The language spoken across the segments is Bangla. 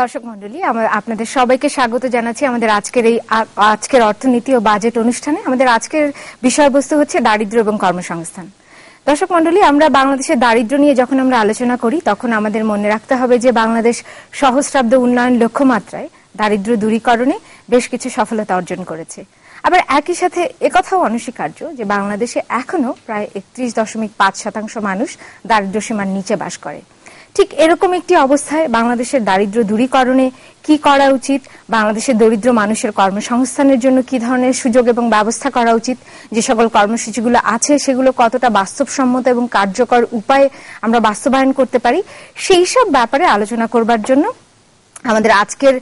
দর্শক মণ্ডলী, আপনাদের সবাইকে স্বাগত জানাচ্ছি আমাদের আজকের অর্থনীতি ও বাজেট অনুষ্ঠানে। আমাদের আজকের বিষয়বস্তু হচ্ছে দারিদ্র্য এবং কর্মসংস্থান। দর্শক মণ্ডলী, আমরা বাংলাদেশের দারিদ্র্য নিয়ে যখন আমরা আলোচনা করি তখন আমাদের মনে রাখতে হবে যে বাংলাদেশ সহস্রাব্দ উন্নয়ন লক্ষ্যমাত্রায় দারিদ্র্য দূরীকরণে বেশ কিছু সফলতা অর্জন করেছে। আবার একই সাথে একথাও অনস্বীকার্য যে বাংলাদেশে এখনো প্রায় 31.5% মানুষ দারিদ্র্য সীমার নিচে বাস করে। ঠিক এরকম একটি অবস্থায় বাংলাদেশের দারিদ্র্য দূরীকরণে কি করা উচিত, বাংলাদেশের দরিদ্র মানুষের কর্মসংস্থানের জন্য কি ধরনের সুযোগ এবং ব্যবস্থা করা উচিত, যে সকল কর্মসূচিগুলো আছে সেগুলো কতটা বাস্তবসম্মত এবং কার্যকর উপায়ে আমরা বাস্তবায়ন করতে পারি, সেই সব ব্যাপারে আলোচনা করবার জন্য আমাদের আজকের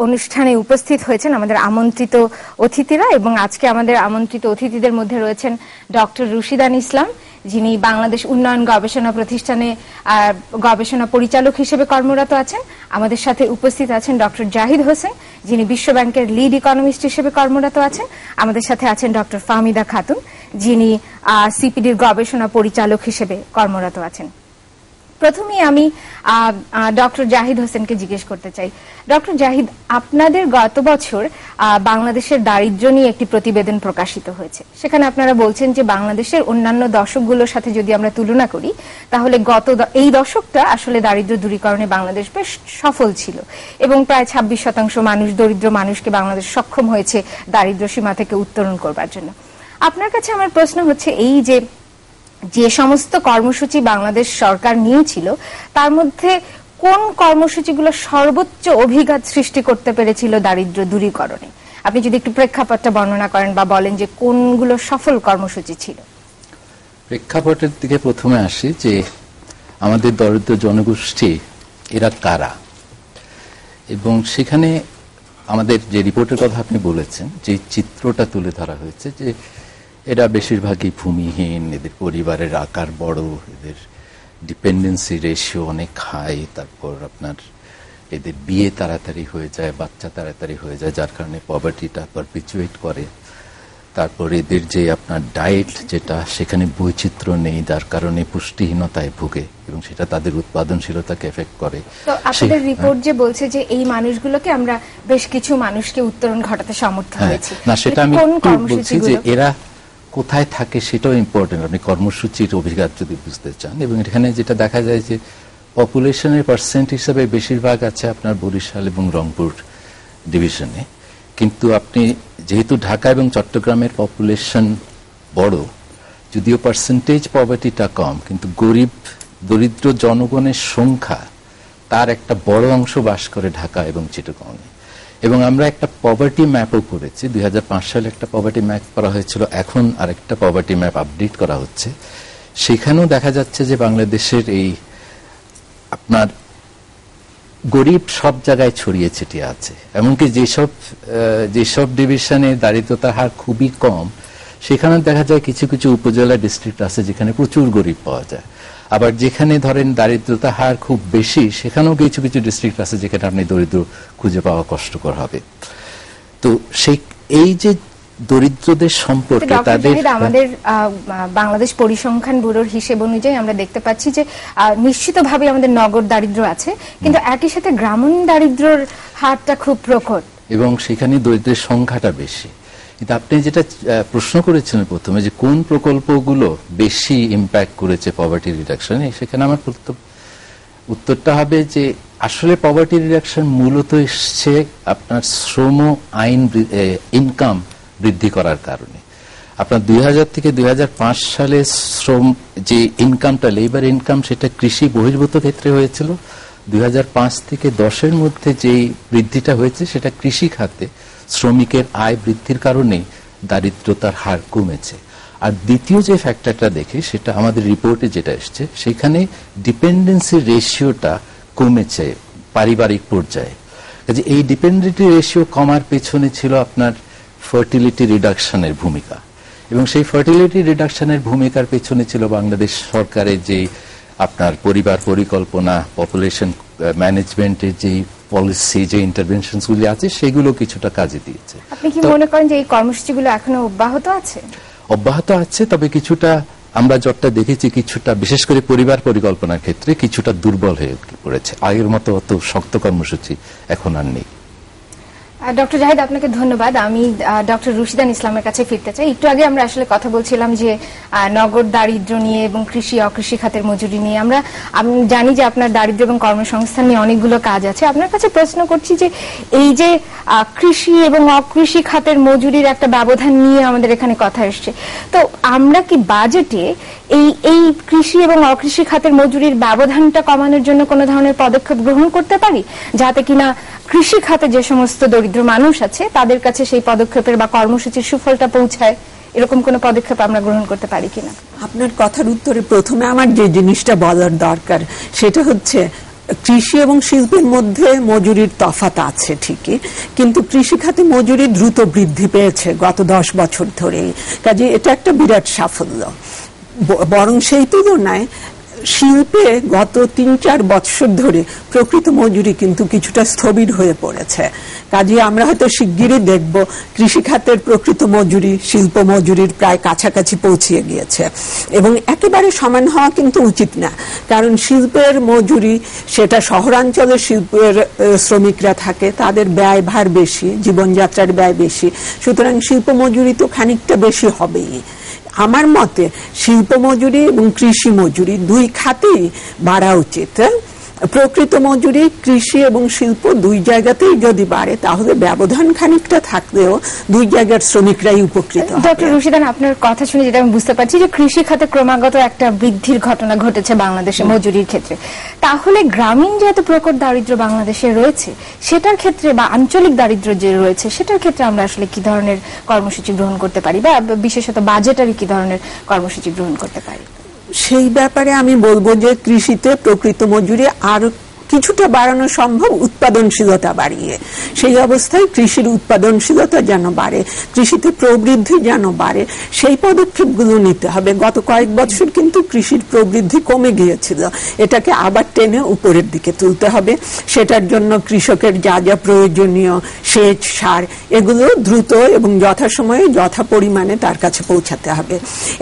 অনুষ্ঠানে উপস্থিত হয়েছেন আমাদের আমন্ত্রিত অতিথিরা। এবং আজকে আমাদের আমন্ত্রিত অতিথিদের মধ্যে রয়েছেন ডক্টর রুশিদান ইসলাম, যিনি বাংলাদেশ উন্নয়ন গবেষণা প্রতিষ্ঠানে গবেষণা পরিচালক হিসেবে কর্মরত আছেন। আমাদের সাথে উপস্থিত আছেন ডক্টর জাহিদ হোসেন, যিনি বিশ্ব ব্যাংকের লিড ইকোনমিস্ট হিসেবে কর্মরত আছেন। আমাদের সাথে আছেন ডক্টর ফাহমিদা খাতুন, যিনি সিপিডির গবেষণা পরিচালক হিসেবে কর্মরত আছেন। প্রথমেই আমি ডক্টর জাহিদ হোসেনকে জিজ্ঞেস করতে চাই, ডক্টর জাহিদ, আপনাদের গত বছর বাংলাদেশের দারিদ্র্য নিয়ে একটি প্রতিবেদন প্রকাশিত হয়েছে। সেখানে আপনারা বলছেন যে বাংলাদেশের অন্যান্য দশকগুলোর সাথে যদি আমরা তুলনা করি তাহলে এই দশকটা আসলে দারিদ্র্য দূরীকরণে বাংলাদেশ বেশ সফল ছিল এবং প্রায় 26% মানুষ, দরিদ্র মানুষকে বাংলাদেশ সক্ষম হয়েছে দারিদ্র্য সীমা থেকে উত্তরণ করবার জন্য। আপনার কাছে আমার প্রশ্ন হচ্ছে এই যে সমস্ত কর্মসূচি বাংলাদেশ সরকার নিয়েছিল তার মধ্যে কোন কর্মসূচিগুলো সর্বোচ্চ অভিঘাত সৃষ্টি করতে পেরেছিল দারিদ্র্য দূরীকরণে? আপনি যদি একটু প্রেক্ষাপটটা বর্ণনা করেন বা বলেন যে কোনগুলো সফল কর্মসূচি ছিল। প্রেক্ষাপটের দিকে প্রথমে আসি যে আমাদের দরিদ্র জনগোষ্ঠী এরা কারা, এবং সেখানে আমাদের যে রিপোর্টের কথা আপনি বলেছেন, যে চিত্রটা তুলে ধরা হয়েছে যে এরা বেশিরভাগই ভূমিহীন, এদের পরিবারের আকার বড়, এদের ডিপেন্ডেন্সি রেশিও অনেক হাই, তারপর আপনার এদের বিয়ে তাড়াতাড়ি হয়ে যায়, বাচ্চা তাড়াতাড়ি হয়ে যায়, যার কারণে পভার্টিটা পারপিচুয়েট করে। তারপর এদের যে আপনার ডায়েট, যেটা সেখানে বৈচিত্র্য নেই, যার কারণে পুষ্টিহীনতায় ভুগে এবং সেটা তাদের উৎপাদনশীলতাকে এফেক্ট করে। তো আপনাদের রিপোর্ট যে বলছে যে এই মানুষগুলোকে আমরা বেশ কিছু মানুষকে উত্তরণ ঘটাতে সমর্থ হয়েছি, না সেটা আমি বলছি যে এরা কোথায় থাকে সেটাও ইম্পর্টেন্ট। আপনি কর্মসূচির অভিঘাত যদি বুঝতে চান, এবং এখানে যেটা দেখা যায় যে পপুলেশনের পার্সেন্ট হিসাবে বেশিরভাগ আছে আপনার বরিশাল এবং রংপুর ডিভিশনে, কিন্তু আপনি যেহেতু ঢাকা এবং চট্টগ্রামের পপুলেশন বড়, যদিও পার্সেন্টেজ পভার্টিটা কম, কিন্তু গরিব দরিদ্র জনগণের সংখ্যা তার একটা বড় অংশ বাস করে ঢাকা এবং চিটাগংয়ে। এবং আমরা একটা পভার্টি ম্যাপও করেছি, 2005 সালে একটা পভার্টি ম্যাপ করা হয়েছিল, এখন আরেকটা পভার্টি ম্যাপ আপডেট করা হচ্ছে। সেখানেও দেখা যাচ্ছে যে বাংলাদেশের এই আপনার গরিব সব জায়গায় ছড়িয়ে ছিটিয়ে আছে, এমনকি যেসব ডিভিশনে দারিদ্রতার হার খুবই কম সেখানে দেখা যায় কিছু কিছু উপজেলা ডিস্ট্রিক্ট আছে যেখানে প্রচুর গরিব পাওয়া যায়। আবার যেখানে ধরেন দারিদ্রতা হার খুব বেশি সেখানেও কিছু কিছু ডিস্ট্রিক্ট আছে যেখানে আপনি দরিদ্র খুঁজে পাওয়া কষ্টকর হবে। তো এই যে দরিদ্রদের সম্পর্কে তাদের আমাদের বাংলাদেশ পরিসংখ্যান ব্যুরোর হিসেব অনুযায়ী আমরা দেখতে পাচ্ছি যে নিশ্চিতভাবে আমাদের নগর দারিদ্র্য আছে, কিন্তু একই সাথে গ্রামীণ দারিদ্র্যের হারটা খুব প্রখর এবং সেখানে দরিদ্রের সংখ্যাটা বেশি। কিন্তু আপনি যেটা প্রশ্ন করেছিলেন প্রথমে যে কোন প্রকল্পগুলো বেশি ইম্প্যাক্ট করেছে পভার্টি রিডাকশনে, সেখানে আমার উত্তরটা হবে যে আসলে পভার্টি রিডাকশন মূলত এসছে আপনার শ্রম আইন ইনকাম বৃদ্ধি করার কারণে। আপনার 2000 থেকে 2005 সালে শ্রম যে ইনকামটা, লেবার ইনকাম, সেটা কৃষি বহির্ভূত ক্ষেত্রে হয়েছিল। 2005 থেকে 10-এর মধ্যে যে বৃদ্ধিটা হয়েছে সেটা কৃষি খাতে শ্রমিকের আয় বৃদ্ধির কারণে দারিদ্রতার হার কমেছে। আর দ্বিতীয় যে ফ্যাক্টরটা দেখি সেটা আমাদের রিপোর্টে যেটা এসছে, সেখানে ডিপেন্ডেন্সি রেশিওটা কমেছে পারিবারিক পর্যায়ে। কাজে এই ডিপেন্ডেন্সি রেশিও কমার পেছনে ছিল আপনার ফার্টিলিটি রিডাকশনের ভূমিকা, এবং সেই ফার্টিলিটি রিডাকশনের ভূমিকার পেছনে ছিল বাংলাদেশ সরকারের যে আপনার পরিবার পরিকল্পনা, পপুলেশন ম্যানেজমেন্টের যে পলিসি, যে ইন্টারভেনশনগুলি আছে সেগুলো কিছুটা কাজে দিয়েছে। আপনি কি মনে করেন যে এই কর্মসূচিগুলো এখনো অব্যাহত আছে? অব্যাহত আছে, তবে কিছুটা আমরা যতটা দেখেছি কিছুটা, বিশেষ করে পরিবার পরিকল্পনার ক্ষেত্রে কিছুটা দুর্বল হয়ে পড়েছে। আগের মতো অত শক্ত কর্মসূচি এখন আর নেই। ডক্টর জাহিদ, আপনাকে ধন্যবাদ। আমি ডক্টর রুশিদান ইসলামের কাছে ফিরতে চাই। একটু আগে আমরা আসলে কথা বলছিলাম যে নগর দারিদ্র্য নিয়ে এবং কৃষি অকৃষি খাতের মজুরি নিয়ে। আমি জানি যে আপনার দারিদ্র্য এবং কর্মসংস্থান নিয়ে অনেকগুলো কাজ আছে। আপনার কাছে প্রশ্ন করছি যে এই যে কৃষি এবং অকৃষি খাতের মজুরির একটা ব্যবধান নিয়ে আমাদের এখানে কথা এসছে, তো আমরা কি বাজেটে এই কৃষি এবং অকৃষি খাতের মজুরির ব্যবধানটা কমানোর জন্য কোনো ধরনের পদক্ষেপ গ্রহণ করতে পারি, যাতে কিনা কৃষি খাতে যে সমস্ত দরিদ্র মানুষ আছে তাদের কাছে সেই পদক্ষেপের বা কর্মসূচির সুফলটা পৌঁছায়? এরকম কোনো পদক্ষেপ আমরা গ্রহণ করতে পারি কিনা? আপনার কথার উত্তরে প্রথমে আমার যে জিনিসটা বলার দরকার সেটা হচ্ছে কৃষি এবং শিল্পের মধ্যে মজুরির তফাৎ আছে ঠিকই, কিন্তু কৃষি খাতে মজুরি দ্রুত বৃদ্ধি পেয়েছে গত 10 বছর ধরে। কাজে এটা একটা বিরাট সাফল্য। বরং সেই তুলনায় শিল্পে গত 3-4 বছর ধরে প্রকৃত মজুরি কিন্তু কিছুটা স্থবির হয়ে পড়েছে। কাজে আমরা হয়তো শিগগিরই দেখব কৃষি খাতের প্রকৃত মজুরি শিল্প মজুরির প্রায় কাছাকাছি পৌঁছিয়ে গিয়েছে। এবং একেবারে সমান হওয়া কিন্তু উচিত না, কারণ শিল্পের মজুরি, সেটা শহরাঞ্চলের শিল্পের শ্রমিকরা থাকে, তাদের ব্যয় ভার বেশি, জীবনযাত্রার ব্যয় বেশি, সুতরাং শিল্প মজুরি তো খানিকটা বেশি হবেই। আমার মতে শিল্প মজুরি এবং কৃষি মজুরি দুই খাতেই বাড়া উচিত। প্রকৃত মজুরি কৃষি এবং শিল্প দুই জায়গাতেই যদি বাড়ে তাহলে ব্যবধান খানিকটা থাকলেও দুই জায়গার শ্রমিকরাই উপকৃত হবে। ডক্টর রুশিদান, আপনার কথা শুনে যেটা আমি বুঝতে পারছি যে কৃষি খাতে ক্রমাগত একটা বৃদ্ধির ঘটনা ঘটেছে বাংলাদেশে মজুরির ক্ষেত্রে, তাহলে গ্রামীণ যে এত প্রকট দারিদ্র্য বাংলাদেশে রয়েছে সেটার ক্ষেত্রে বা আঞ্চলিক দারিদ্র্য যে রয়েছে সেটার ক্ষেত্রে আমরা আসলে কি ধরনের কর্মসূচি গ্রহণ করতে পারি, বা বিশেষত বাজেটারি কি ধরনের কর্মসূচি গ্রহণ করতে পারি? সেই ব্যাপারে আমি বলবো যে কৃষিতে প্রকৃত মজুরি আর কিছুটা বাড়ানো সম্ভব উৎপাদনশীলতা বাড়িয়ে। সেই অবস্থায় কৃষির উৎপাদনশীলতা যেন বাড়ে, কৃষিতে প্রবৃদ্ধি যেন বাড়ে, সেই পদক্ষেপগুলো নিতে হবে। গত কয়েক বছর কিন্তু কৃষির প্রবৃদ্ধি কমে গিয়েছিল, এটাকে আবার টেনে উপরের দিকে তুলতে হবে। সেটার জন্য কৃষকের যা যা প্রয়োজনীয় সেচ, সার, এগুলো দ্রুত এবং যথাসময়ে যথা পরিমাণে তার কাছে পৌঁছাতে হবে।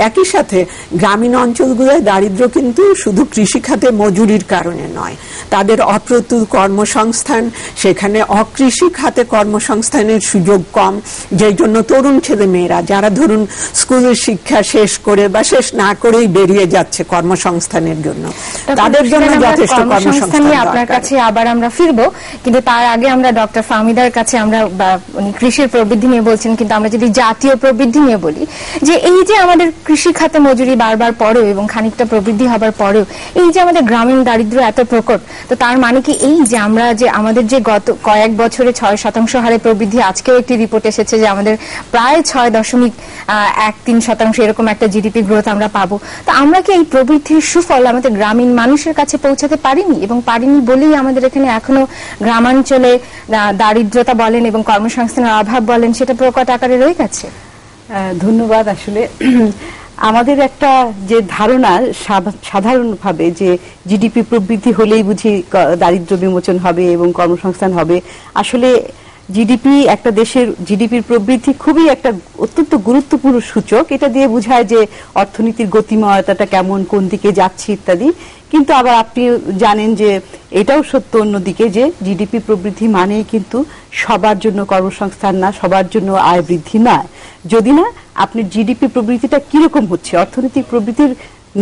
একই সাথে গ্রামীণ অঞ্চলগুলোয় দারিদ্র্য কিন্তু শুধু কৃষি খাতে মজুরির কারণে নয়, তাদের অপ্রতুল কর্মসংস্থান, সেখানে অকৃষি খাতে কর্মসংস্থানের সুযোগ কম, যেই জন্য তরুণ ছেলে মেয়েরা যারা ধরুন স্কুলের শিক্ষা শেষ করে বা শেষ না করেই বেরিয়ে যাচ্ছে কর্মসংস্থানের জন্য, তাদের জন্য যথেষ্ট কর্মসংস্থান দরকার। আপনার কাছে আবার আমরা ফিরবো, কিন্তু তার আগে আমরা ডক্টর ফাহমিদার কাছে, আমরা উনি কৃষির প্রবৃদ্ধি নিয়ে বলছেন, কিন্তু আমরা যদি জাতীয় প্রবৃদ্ধি নিয়ে বলি, যে এই যে আমাদের কৃষি খাতে মজুরি বারবার পরেও এবং খানিকটা প্রবৃদ্ধি হবার পরেও এই যে আমাদের গ্রামীণ দারিদ্র্য এত প্রকট, তো তার মানে কি এই যে আমরা যে আমাদের যে গত কয়েক বছরে 6% হারে প্রবৃদ্ধি, আজকেও একটি রিপোর্ট এসেছে যে আমাদের প্রায় 6.13% এরকম একটা জিডিপি গ্রোথ আমরা পাবো, তো আমরা কি এই প্রবৃদ্ধির সুফল আমাদের গ্রামীণ মানুষের কাছে পৌঁছাতে পারিনি? এবং পারিনি বলেই আমাদের এখানে এখনো গ্রামাঞ্চলে দারিদ্রতা বলেন এবং কর্মসংস্থানের অভাব বলেন সেটা প্রকট আকারে রয়ে গেছে। ধন্যবাদ। আসলে আমাদের একটা যে ধারণা সাধারণভাবে যে জিডিপি প্রবৃদ্ধি হলেই বুঝি দারিদ্র্য বিমোচন হবে এবং কর্মসংস্থান হবে, আসলে জিডিপি, একটা দেশের জিডিপির প্রবৃদ্ধি খুবই একটা অত্যন্ত গুরুত্বপূর্ণ সূচক। এটা দিয়ে বোঝায় যে অর্থনীতির গতিময়তাটা কেমন, কোন দিকে যাচ্ছে ইত্যাদি। কিন্তু আবার আপনি জানেন যে এটাও সত্য অন্যদিকে যে জিডিপি প্রবৃদ্ধি মানেই কিন্তু সবার জন্য কর্মসংস্থান না, সবার জন্য আয় বৃদ্ধি নয়। যদি না আপনি জিডিপি প্রবৃদ্ধিটা কিরকম হচ্ছে, অর্থনৈতিক প্রবৃদ্ধির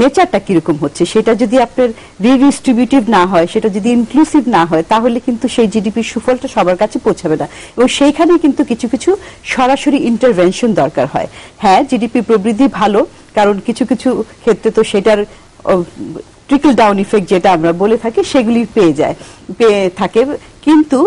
নেচারটা কিরকম হচ্ছে, সেটা যদি আপনার রিডিস্ট্রিবিউটিভ না হয়, সেটা যদি ইনক্লুসিভ না হয়, তাহলে কিন্তু সেই জিডিপির সুফলটা সবার কাছে পৌঁছাবে না। এবং সেইখানে কিন্তু কিছু কিছু সরাসরি ইন্টারভেনশন দরকার হয়। হ্যাঁ, জিডিপি প্রবৃদ্ধি ভালো, কারণ কিছু কিছু ক্ষেত্রে তো সেটার ট্রিকল ডাউন ইফেক্ট যেটা আমরা বলে থাকি সেগুলি পেয়ে থাকে, কিন্তু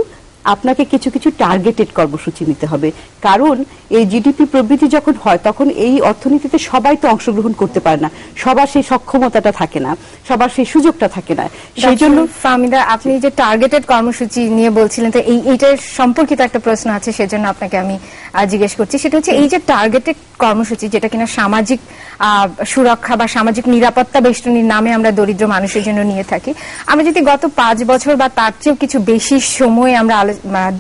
আপনাকে কিছু কিছু টার্গেটেড কর্মসূচি নিতে হবে, কারণ এই জিডিপি প্রবৃদ্ধি যখন হয় তখন এই অর্থনীতিতে সবাই তো অংশগ্রহণ করতে পারে না, সবার সেই সক্ষমতাটা থাকে না, সবার সেই সুযোগটা থাকে না। সেই জন্য ফাহমিদা, আপনি যে টার্গেটেড কর্মসূচি নিয়ে বলছিলেন, তো এইটার সম্পর্কিত একটা প্রশ্ন আছে, সেজন্য আপনাকে আমি জিজ্ঞেস করছি। সেটা হচ্ছে এই যে টার্গেটেড কর্মসূচি, যেটা কিনা সামাজিক সুরক্ষা বা সামাজিক নিরাপত্তা বেষ্টনীর নামে আমরা দরিদ্র মানুষের জন্য নিয়ে থাকি, আমরা যদি গত 5 বছর বা তার চেয়েও কিছু বেশি সময় আমরা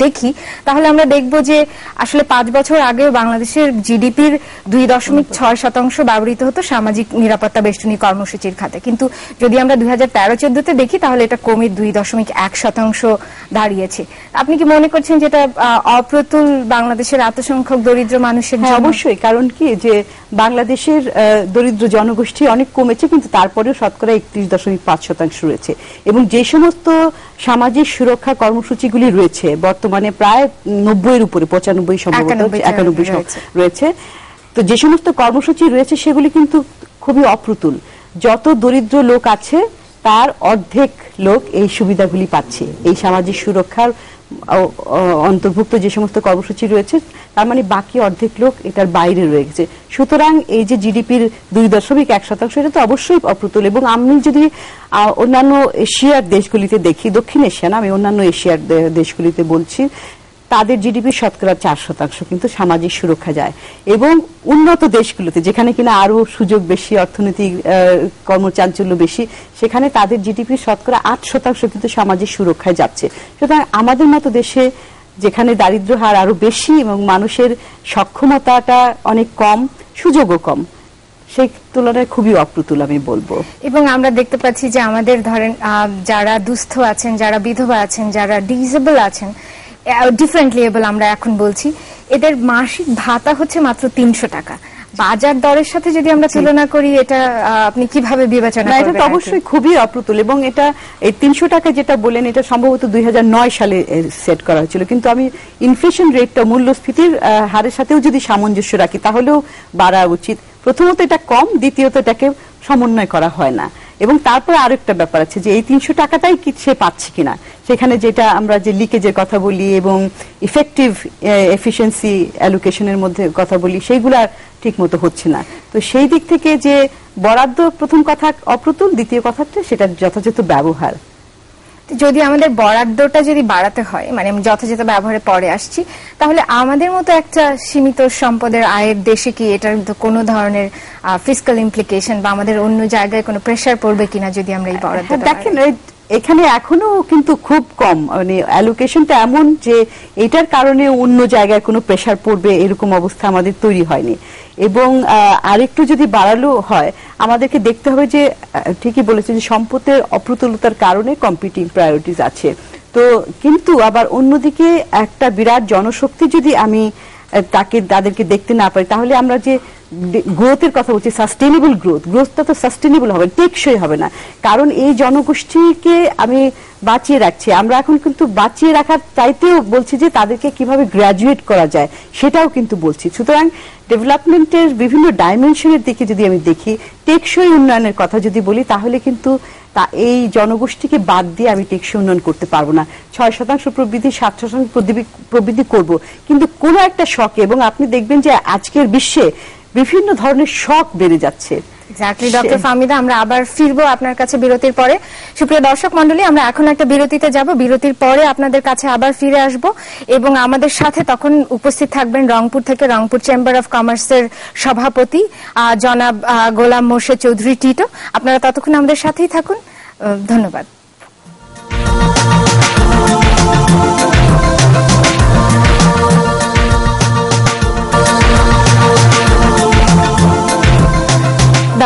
দেখি, তাহলে আমরা দেখব যে আসলে 5 বছর আগেও বাংলাদেশের জিডিপির 2.6% ব্যবহৃত হতো সামাজিক নিরাপত্তা বেষ্টনী কর্মসূচির খাতে, কিন্তু যদি আমরা 2013-14-তে দেখি তাহলে এটা কমে 2.1% দাঁড়িয়েছে। আপনি কি মনে করছেন যেটা অপ্রতুল বাংলাদেশের এত সংখ্যক দরিদ্র মানুষের জন্য? অবশ্যই, কারণ কি যে বাংলাদেশের দরিদ্র জনগোষ্ঠী অনেক কমেছে, কিন্তু তারপরেও শতকরা 31.5% রয়েছে, এবং যে সমস্ত সামাজিক সুরক্ষা কর্মসূচিগুলি রয়েছে বর্তমানে প্রায় 90-এর উপরে, 95 সম্ভবত 91 রয়েছে, তো যে সমস্ত কর্মসূচি রয়েছে সেগুলি কিন্তু খুবই অপ্রতুল। যত দরিদ্র লোক আছে তার অর্ধেক লোক এই সুবিধাগুলি পাচ্ছে, এই সামাজিক সুরক্ষার অন্তর্ভুক্ত যে সমস্ত কর্মসূচি রয়েছে, তার মানে বাকি অর্ধেক লোক এটার বাইরে রয়েছে। সুতরাং এই যে জিডিপির 2.1% এটা তো অবশ্যই অপ্রতুল। এবং আমি যদি অন্যান্য এশিয়ার দেশগুলিতে দেখি, দক্ষিণ এশিয়া না, আমি অন্যান্য এশিয়ার দেশগুলিতে বলছি, তাদের জিডিপির শতকরা 4% কিন্তু সামাজিক সুরক্ষা যায়, এবং উন্নত দেশগুলোতে যেখানে কিনা আরো সুযোগ বেশি, অর্থনৈতিক কর্মচাঞ্চল্য বেশি, সেখানে তাদের জিডিপির শতকরা 8% কিন্তু সামাজিক সুরক্ষায় যাচ্ছে। সুতরাং আমাদের মতো দেশে যেখানে দারিদ্র্য হার আরো বেশি এবং মানুষের সক্ষমতাটা অনেক কম, সুযোগও কম, সেই তুলনায় খুবই অপ্রতুল আমি বলবো। এবং আমরা দেখতে পাচ্ছি যে আমাদের ধরেন যারা দুস্থ আছেন, যারা বিধবা আছেন, যারা ডিসেবল আছেন, ডিফারেন্টলি এবল আমরা এখন বলছি, এদের মাসিক ভাতা হচ্ছে মাত্র 300 টাকা। বাজার দরের সাথে যদি আমরা তুলনা করি, এটা আপনি কিভাবে বিবেচনা করবেন? এটা তো অবশ্যই খুবই অপ্রতুল, এবং এটা এই 300 টাকা যেটা বলেন, এটা সম্ভবত 2009 সালে সেট করা হয়েছিল, কিন্তু আমি ইনফ্লেশন রেটটা, মূল্যস্ফীতির হারের সাথেও যদি সামঞ্জস্য রাখি তাহলেও বাড়া উচিত। প্রথমত এটা কম, দ্বিতীয়ত এটাকে সমন্বয় করা হয় না, এবং তারপরে আরেকটা ব্যাপার আছে যে এই 300 টাকাটাই কি সে পাচ্ছে কিনা, সেখানে যেটা আমরা যে লিকেজের কথা বলি এবং ইফেক্টিভ এফিসিয়েন্সি অ্যালোকেশনের মধ্যে কথা বলি, সেইগুলা ঠিক মতো হচ্ছে না। তো সেই দিক থেকে যে বরাদ্দ, প্রথম কথা অপ্রতুল, দ্বিতীয় কথাটা সেটা যথাযথ ব্যবহার। যদি আমাদের বরাদ্দটা যদি বাড়াতে হয়, মানে যথাযথ ব্যবহারে পরে আসছি, তাহলে আমাদের মতো একটা সীমিত সম্পদের আয়ের দেশে কি এটার কোনো ধরনের ফিসক্যাল ইমপ্লিকেশন বা আমাদের অন্য জায়গায় কোনো প্রেসার পড়বে কিনা যদি আমরা এই বরাদ্দ? দেখেন, এখানে এখনো কিন্তু খুব কম, মানে অ্যালোকেশনটা এমন যে এটার কারণে অন্য জায়গায় কোনো প্রেসার পড়বে এরকম অবস্থা আমাদের তৈরি হয়নি। এবং আরেকটু যদি বাড়ালো হয়, আমাদেরকে দেখতে হবে যে ঠিকই বলেছেন যে সম্পদের অপ্রতুলতার কারণে কম্পিটিং প্রায়োরিটিজ আছে, তো কিন্তু আবার অন্যদিকে একটা বিরাট জনশক্তি যদি আমি তাদেরকে দেখতে না পারি, তাহলে আমরা যে গ্রোথের কথা বলছি, সাস্টেনেবল গ্রোথটা তো সাস্টেনেবল হবে, টেকসই হবে না। কারণ এই জনগোষ্ঠীকে আমি বাঁচিয়ে রাখছি, আমরা এখন কিন্তু বাঁচিয়ে রাখার চাইতেও বলছি যে তাদেরকে কিভাবে গ্রাজুয়েট করা যায় সেটাও কিন্তু বলছি। সুতরাং ডেভেলপমেন্টের বিভিন্ন ডাইমেনশনের দিকে যদি আমি দেখি, টেকসই উন্নয়নের কথা যদি বলি, তাহলে কিন্তু এই জনগোষ্ঠীকে বাদ দিয়ে আমি টেকসই উন্নয়ন করতে পারবো না। 6% প্রবৃদ্ধি, 7% প্রবৃদ্ধি করব, কিন্তু কোন একটা শখে, এবং আপনি দেখবেন যে আজকের বিশ্বে বিভিন্ন ধরনের শখ বেড়ে যাচ্ছে। এক্স্যাক্টলি ডক্টর ফাহমিদা, আমরা আবার ফিরবো আপনার কাছে বিরতির পরে। সুপ্রিয় দর্শক মন্ডলী, আমরা এখন একটা বিরতিতে যাব, বিরতির পরে আপনাদের কাছে আবার ফিরে আসব, এবং আমাদের সাথে তখন উপস্থিত থাকবেন রংপুর থেকে রংপুর চেম্বার অফ কমার্সের সভাপতি জনাব গোলাম মোর্শেদ চৌধুরী টিটো। আপনারা ততক্ষণ আমাদের সাথেই থাকুন, ধন্যবাদ।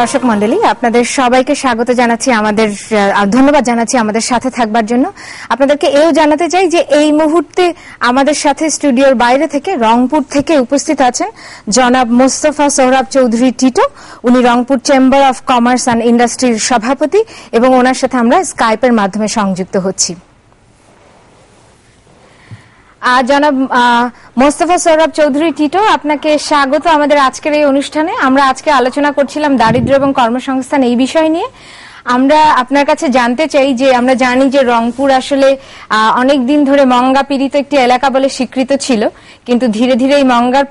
দর্শক মন্ডলী, আপনাদের সবাইকে স্বাগত জানাচ্ছি, ধন্যবাদ জানাচ্ছি আমাদের সাথে থাকবার জন্য। আপনাদেরকে এও জানাতে চাই যে এই মুহূর্তে আমাদের সাথে স্টুডিওর বাইরে থেকে রংপুর থেকে উপস্থিত আছেন জনাব মোস্তফা সোহরাব চৌধুরী টিটো। উনি Rangpur chamber of commerce and ইন্ডাস্ট্রির সভাপতি, এবং ওনার সাথে আমরা স্কাইপের মাধ্যমে সংযুক্ত হচ্ছি। জনাব মোস্তফা সোহরাব চৌধুরী টিটো, আপনাকে স্বাগত আমাদের আজকের এই অনুষ্ঠানে। আমরা আজকে আলোচনা করছিলাম দারিদ্র্য এবং কর্মসংস্থান এই বিষয় নিয়ে। আমরা আপনার কাছে জানতে চাই যে আমরা জানি যে রংপুর আসলে অনেক দিন ধরে মঙ্গা পীড়িত একটি এলাকা বলে স্বীকৃত ছিল, কিন্তু ধীরে ধীরে এই মঙ্গার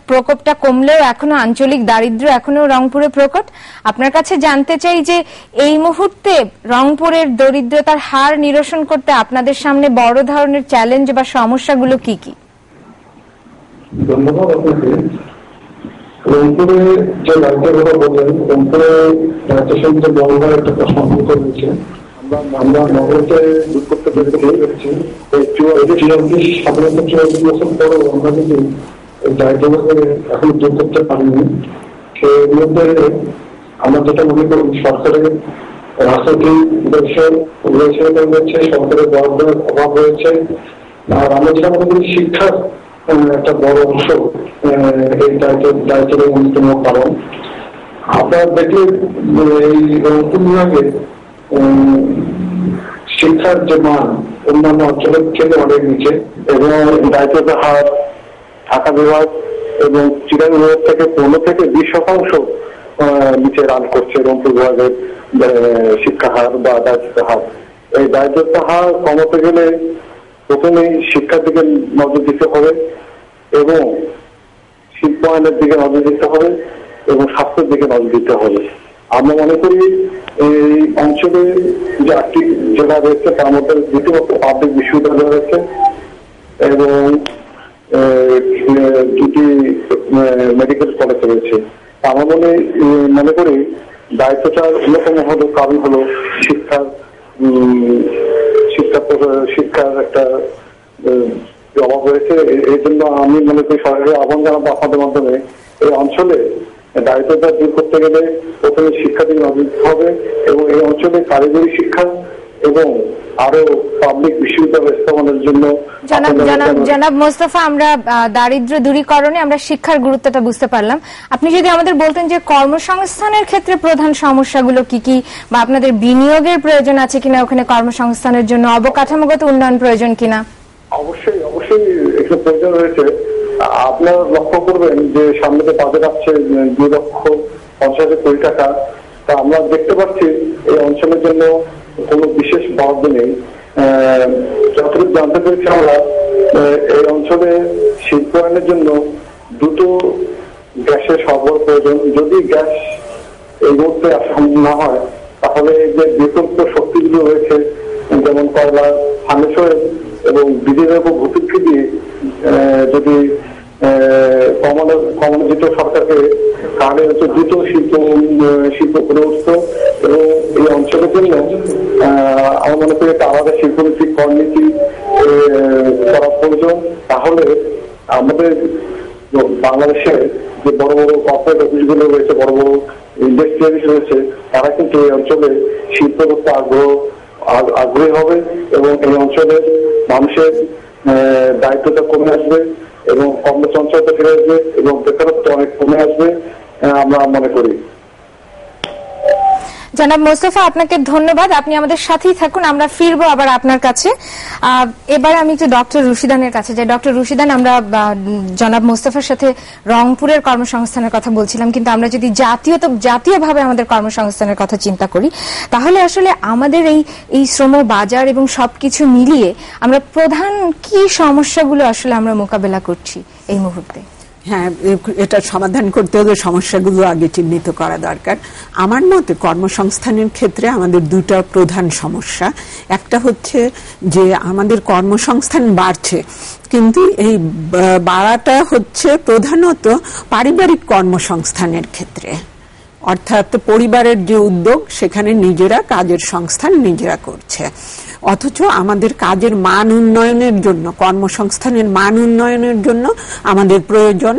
প্রকোপটা কমলেও এখনো আঞ্চলিক দারিদ্র্য এখনো রংপুরে প্রকট। আপনার কাছে জানতে চাই যে এই মুহূর্তে রংপুরের দরিদ্রতার হার নিরসন করতে আপনাদের সামনে বড় ধরনের চ্যালেঞ্জ বা সমস্যাগুলো কি কি? ধন্যবাদ আপনাকে। রংপুরে যে রাজ্যের কথা বললেন, রংপুরে রাজ্যের সঙ্গে মঙ্গার একটা সম্পর্ক রয়েছে। আমরা নগরকে দূর করতে পেরেছি। 34 বছর পরেও আমরা কিন্তু দায়িত্বভাবে এখন দূর করতে পারিনি। এর মধ্যে আমরা যেটা মনে করি সরকারের রাজনৈতিক উদ্দেশ্যের রয়েছে, সরকারের বরাদ্দের অভাব রয়েছে। আর আমরা যেটা মনে করি শিক্ষার একটা বড় অংশ এই দায়িত্বের অন্যতম কারণ। আপনারা দেখলে এই রংপুর বিভাগে শিক্ষার যে মান অন্যান্য অঞ্চলের থেকে অনেক নিচে, এবং দায়িত্বের হার ঢাকা বিভাগ এবং চিটাগাং বিভাগ থেকে 15 থেকে 20% নিচে রান করছে রংপুর বিভাগের শিক্ষা হার বা দায়িত্বের হার। এই দায়িত্বের হার কমাতে গেলে প্রথমেই শিক্ষার দিকে নজর দিতে হবে এবং শিল্পায়নের দিকে নজর দিতে হবে এবং স্বাস্থ্যের দিকে নজর দিতে হবে। আমরা মনে করি এই অঞ্চলে যে 8টি জেলা রয়েছে তার মধ্যে দ্বিতীয়ত পাবলিক বিশ্ববিদ্যালয় রয়েছে এবং 2টি মেডিকেল কলেজ রয়েছে। আমরা মনে করি দায়িত্বটার অন্যতম কারণ হলো শিক্ষার একটা অভাব রয়েছে। এই জন্য আমি মনে করি সরকারের আহ্বান জানাবো আপনাদের মাধ্যমে এই অঞ্চলে দায়িত্বটা দূর করতে গেলে প্রথমে শিক্ষা দিকে নজর দিতে হবে এবং এই অঞ্চলে কারিগরি শিক্ষা এবং আরো পাবলিক বিশ্ববিদ্যালয় স্থাপনের জন্য। জনাব মোস্তফা, আমরা দারিদ্র দূরীকরণে আমরা শিক্ষার গুরুত্বটা বুঝতে পারলাম। আপনি যদি আমাদের বলতেন যে কর্মসংস্থানের ক্ষেত্রে প্রধান সমস্যাগুলো কি কি, বা আপনাদের বিনিয়োগের প্রয়োজন আছে কিনা ওখানে, কর্মসংস্থানের জন্য অবকাঠামোগত উন্নয়ন প্রয়োজন কিনা? অবশ্যই একটু প্রয়োজন রয়েছে। আপনারা লক্ষ্য করবেন যে সামনে বাজেট আসছে 2,50,000 টাকা। তা আমরা দেখতে পাচ্ছি এই অঞ্চলের জন্য কোনো বিশেষ বরাদ্দ নেই। যতটুকু জানতে পেরেছি আমরা এই অঞ্চলে শিল্পায়নের জন্য দ্রুত গ্যাসের সরবরাহ প্রয়োজন। যদি গ্যাস এই মুহূর্তে সম্ভব না হয় তাহলে যে বিকল্প শক্তিগুলো রয়েছে যেমন কয়লা, ফার্নেসর এবং ডিজেলের উপর ভর্তুকি দিয়ে যদি কমানো যেত সরকারকে, তাহলে দ্রুত শিল্প গড়ে উঠত এবং এই অঞ্চলের জন্য আমার মনে করি একটা আলাদা শিল্পনীতি কর্মনীতি করা প্রয়োজন। তাহলে আমাদের বাংলাদেশের যে বড় বড় কর্পোরেট অফিসগুলো রয়েছে, বড় বড় ইন্ডাস্ট্রিয়ালিস্ট রয়েছে, তারা কিন্তু এই অঞ্চলে শিল্প করতে আগ্রহী হবে এবং এই অঞ্চলের মানুষের দায়িত্বটা কমে আসবে এবং কর্মচঞ্চলতা ফিরে আসবে এবং বেকারত্ব অনেক কমে আসবে আমরা মনে করি। জনাব মোস্তফা, আপনাকে ধন্যবাদ। আপনি আমাদের সাথেই থাকুন, আমরা ফিরবো আবার আপনার কাছে। এবার আমি একটু ডক্টর রুশিদানের কাছে যাই। ডক্টর রুশিদান, আমরা জনাব মোস্তফার সাথে রংপুরের কর্মসংস্থানের কথা বলছিলাম, কিন্তু আমরা যদি জাতীয়ভাবে আমাদের কর্মসংস্থানের কথা চিন্তা করি, তাহলে আসলে আমাদের এই শ্রম বাজার এবং সবকিছু মিলিয়ে আমরা প্রধান কি সমস্যাগুলো আসলে আমরা মোকাবেলা করছি এই মুহূর্তে? হ্যাঁ, এটা সমাধান করতে হলে সমস্যাগুলো আগে চিহ্নিত করা দরকার। আমার মতে কর্মসংস্থানের ক্ষেত্রে আমাদের দুটা প্রধান সমস্যা। একটা হচ্ছে যে আমাদের কর্মসংস্থান বাড়ছে, কিন্তু এই বাড়াটা হচ্ছে প্রধানত পারিবারিক কর্মসংস্থানের ক্ষেত্রে, অর্থাৎ পরিবারের যে উদ্যোগ সেখানে নিজেরা কাজের সংস্থান নিজেরা করছে। অথচ আমাদের কাজের মান উন্নয়নের জন্য, কর্মসংস্থানের মান উন্নয়নের জন্য আমাদের প্রয়োজন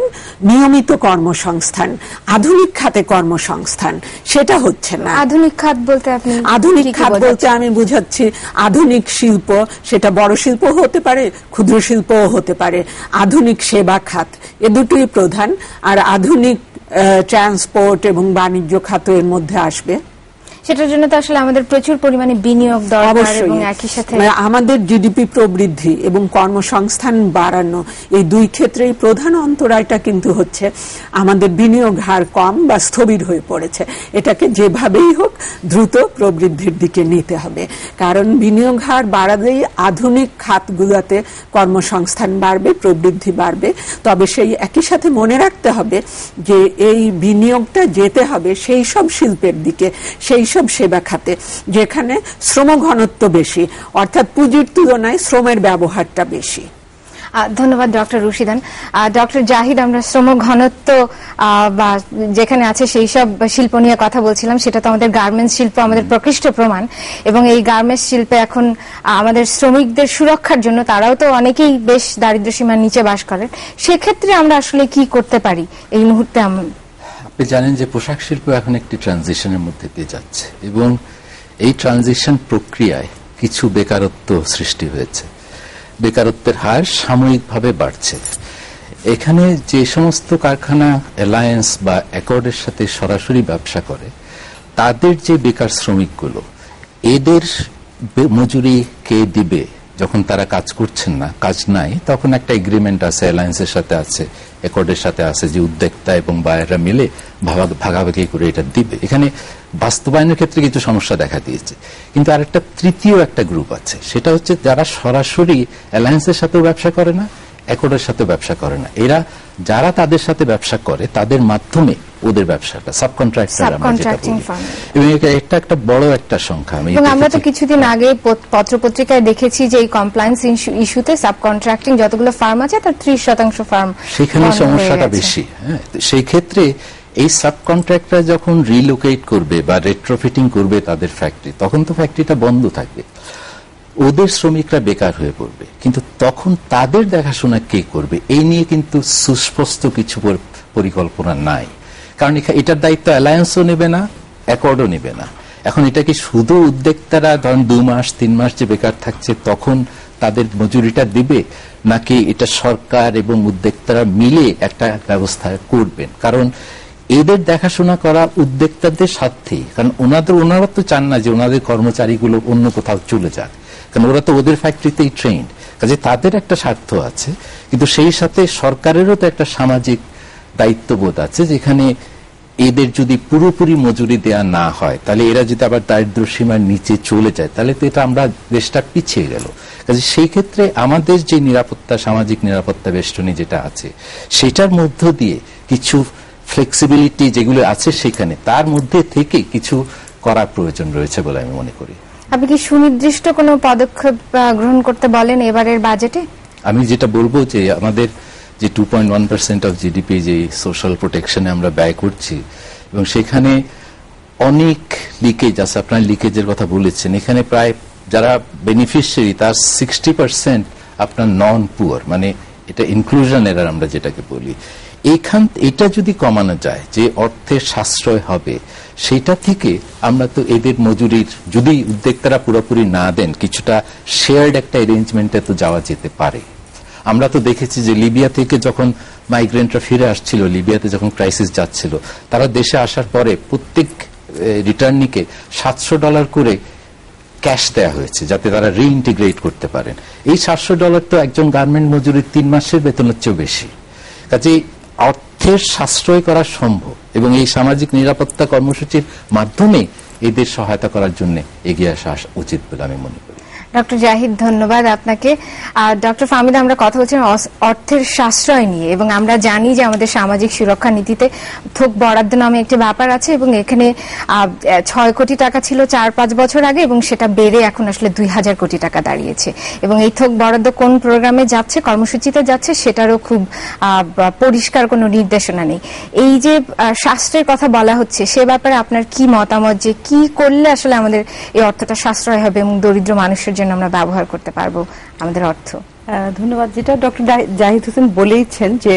নিয়মিত কর্মসংস্থান, আধুনিক খাতে কর্মসংস্থান। সেটা হচ্ছে না। আধুনিক খাত বলতে আপনি? আধুনিক খাত বলতে আমি বুঝাচ্ছি আধুনিক শিল্প, সেটা বড় শিল্প হতে পারে, ক্ষুদ্র শিল্পও হতে পারে। আধুনিক সেবা খাত, এ দুটোই প্রধান। আর আধুনিক ট্রান্সপোর্ট এবং বাণিজ্য খাত এর মধ্যে আসবে। সেটার জন্য তো আসলে আমাদের প্রচুর পরিমাণে বিনিয়োগ দরকার এবং একই সাথে আমাদের জিডিপি প্রবৃদ্ধি এবং কর্মসংস্থান বাড়ানো এই দুই ক্ষেত্রেই প্রধান অন্তরায়টা কিন্তু হচ্ছে আমাদের বিনিয়োগ হার কম বা স্থবির হয়ে পড়েছে। এটাকে যেভাবেই হোক দ্রুত প্রবৃদ্ধির দিকে নিতে হবে, কারণ বিনিয়োগ হার বাড়ালেই আধুনিক খাতগুলোতে কর্মসংস্থান বাড়বে, প্রবৃদ্ধি বাড়বে। তবে সেই একই সাথে মনে রাখতে হবে যে এই বিনিয়োগটা যেতে হবে সেই সব শিল্পের দিকে, সেই সব সেবা খাতে যেখানে শ্রম ঘনত্ব বেশি, অর্থাৎ পুঁজির তুলনায় শ্রমের ব্যবহারটা বেশি। ধন্যবাদ ডক্টর রুশিদান। ডক্টর জাহিদ, আমরা শ্রম ঘনত্ব বা যেখানে আছে সেই সব শিল্প নিয়ে কথা বলছিলাম, সেটা তো আমাদের গার্মেন্টস শিল্প আমাদের প্রকৃষ্ট প্রমাণ। এবং এই গার্মেন্টস শিল্পে এখন আমাদের শ্রমিকদের সুরক্ষার জন্য, তারাও তো অনেকেই বেশ দারিদ্র্য সীমার নিচে বাস করেন, সেক্ষেত্রে আমরা আসলে কি করতে পারি এই মুহূর্তে? আপনি জানেন যে পোশাক শিল্প এখন একটি ট্রানজিশনের মধ্যে দিয়ে যাচ্ছে এবং এই ট্রানজিশন প্রক্রিয়ায় কিছু বেকারত্ব সৃষ্টি হয়েছে। বেকারত্বের হার সাময়িকভাবে বাড়ছে। এখানে যে সমস্ত কারখানা অ্যালায়েন্স বা অ্যাকর্ডের সাথে সরাসরি ব্যবসা করে, তাদের যে বেকার শ্রমিকগুলো, এদের মজুরি কে দিবে? যখন তারা কাজ করছেন না, কাজ নাই, তখন একটা এগ্রিমেন্ট আছে, অ্যালায়েন্সের সাথে আছে, অ্যাকর্ডের সাথে আছে, যে উদ্যোক্তা এবং বায়াররা মিলে ভাগাভাগি করে এটা দিবে। এখানে বাস্তবায়নের ক্ষেত্রে কিছু সমস্যা দেখা দিয়েছে। কিন্তু আরেকটা তৃতীয় একটা গ্রুপ আছে, সেটা হচ্ছে যারা সরাসরি অ্যালায়েন্সের সাথেও ব্যবসা করে না, অ্যাকর্ডের সাথে ব্যবসা করে না। এরা যারা তাদের সাথে ব্যবসা করে, তাদের মাধ্যমে ওদের ব্যবসাটা সাবকন্ট্রাক্টর আমরা যেটা বলি, এবং এটা একটা বড় একটা সংখ্যা। এবং আমরা তো কিছুদিন আগে পত্রপত্রিকায় দেখেছি যে এই কমপ্লায়েন্স ইস্যুতে সাবকন্ট্রাক্টিং যতগুলো ফার্ম আছে তার 30% ফার্ম, সেখানে সমস্যাটা বেশি। হ্যাঁ, সেই ক্ষেত্রে এই সাবকন্ট্রাক্টর যখন রিলোকেট করবে বা রেট্রোফিটিং করবে তাদের ফ্যাক্টরি, তখন তো ফ্যাক্টরিটা বন্ধ থাকবে, ওদের শ্রমিকরা বেকার হয়ে পড়বে। কিন্তু তখন তাদের দেখাশোনা কে করবে এই নিয়ে কিন্তু সুস্পষ্ট কিছু পরিকল্পনা নাই। কারণ এটার দায়িত্ব অ্যালায়েন্সও নেবে না, অ্যাকর্ডও নেবে না। এখন এটা কি শুধু উদ্যোক্তারা ধরেন 2 মাস 3 মাস যে বেকার থাকছে তখন তাদের মজুরিটা দিবে, নাকি এটা সরকার এবং উদ্যোক্তারা মিলে একটা ব্যবস্থা করবেন? কারণ এদের দেখাশোনা করা উদ্যোক্তাদের স্বার্থেই, কারণ ওনারা তো চান না যে ওনাদের কর্মচারীগুলো অন্য কোথাও চলে যাক, কারণ ওরা তো ওদের ফ্যাক্টরিতেই ট্রেন্ড, কাজে তাদের একটা স্বার্থ আছে। কিন্তু সেই সাথে সরকারেরও তো একটা সামাজিক দায়িত্ববোধ আছে, যেখানে এদের যদি পুরোপুরি মজুরি দেয়া না হয়, তাহলে এরা যদি আবার দারিদ্র সীমার নিচে চলে যায়, তাহলে তো এটা আমরা দেশটা পিছিয়ে গেল। কাজে সেই ক্ষেত্রে আমাদের যে নিরাপত্তা, সামাজিক নিরাপত্তা বেষ্টনী যেটা আছে, সেটার মধ্য দিয়ে কিছু ফ্লেক্সিবিলিটি যেগুলো আছে সেখানে, তার মধ্যে থেকে কিছু করার প্রয়োজন রয়েছে বলে আমি মনে করি। আপনি কি সুনির্দিষ্ট কোনো পদক্ষেপ গ্রহণ করতে বলেন এবারের বাজেটে? আমি যেটা বলবো যে আমাদের যে 2.1% অফ জিডিপি যে সোশ্যাল প্রোটেকশনে আমরা ব্যয় করছি, এবং সেখানে অনেক লিকেজ আছে। আপনার লিকেজের কথা বলেছেন, এখানে প্রায় যারা বেনিফিশিয়ারি তার 60% আপনার নন পুয়ার, মানে এটা ইনক্লুশন এরার আমরা যেটাকে বলি। এটা যদি কমানো যায়, যে অর্থের সাশ্রয় হবে, সেটা থেকে আমরা তো এদের মজুরির, যদি উদ্যোক্তারা পুরোপুরি না দেন, কিছুটা শেয়ার্ড একটা অ্যারেঞ্জমেন্টে তো যাওয়া যেতে পারে। আমরা তো দেখেছি যে লিবিয়া থেকে যখন মাইগ্রেন্টরা ফিরে আসছিল, লিবিয়াতে যখন ক্রাইসিস যাচ্ছিল, তারা দেশে আসার পরে প্রত্যেক রিটার্নিকে $700 করে ক্যাশ দেয়া হয়েছে, যাতে তারা রিইন্টিগ্রেট করতে পারেন। এই $700 তো একজন গার্মেন্ট মজুরির 3 মাসের বেতনের চেয়েও বেশি। কাজেই অর্থের সাশ্রয় করা সম্ভব, এবং এই সামাজিক নিরাপত্তা কর্মসূচির মাধ্যমে এদের সহায়তা করার জন্য এগিয়ে আসা উচিত বলে আমি মনে করি। ডক্টর জাহিদ, ধন্যবাদ আপনাকে। আর ডক্টর ফাহমিদা, আমরা কথা বলছিলাম অর্থের সাশ্রয় নিয়ে, এবং আমরা জানি যে আমাদের সামাজিক সুরক্ষা নীতিতে থোক বরাদ্দ নামে একটি ব্যাপার আছে, এবং এখানে 6 কোটি টাকা ছিল 4-5 বছর আগে, এবং সেটা বেড়ে এখন আসলে 2000 কোটি টাকা দাঁড়িয়েছে। এবং এই থোক বরাদ্দ কোন প্রোগ্রামে যাচ্ছে, কর্মসূচিতে যাচ্ছে, সেটারও খুব পরিষ্কার কোনো নির্দেশনা নেই। এই যে সাশ্রয়ের কথা বলা হচ্ছে, সে ব্যাপারে আপনার কি মতামত, যে কি করলে আসলে আমাদের এই অর্থটা সাশ্রয় হবে এবং দরিদ্র মানুষের জন্য আমরা ব্যবহার করতে পারবো আমাদের অর্থ? ধন্যবাদ। যেটা ডক্টর জাহিদ হোসেন বলেইছেন, যে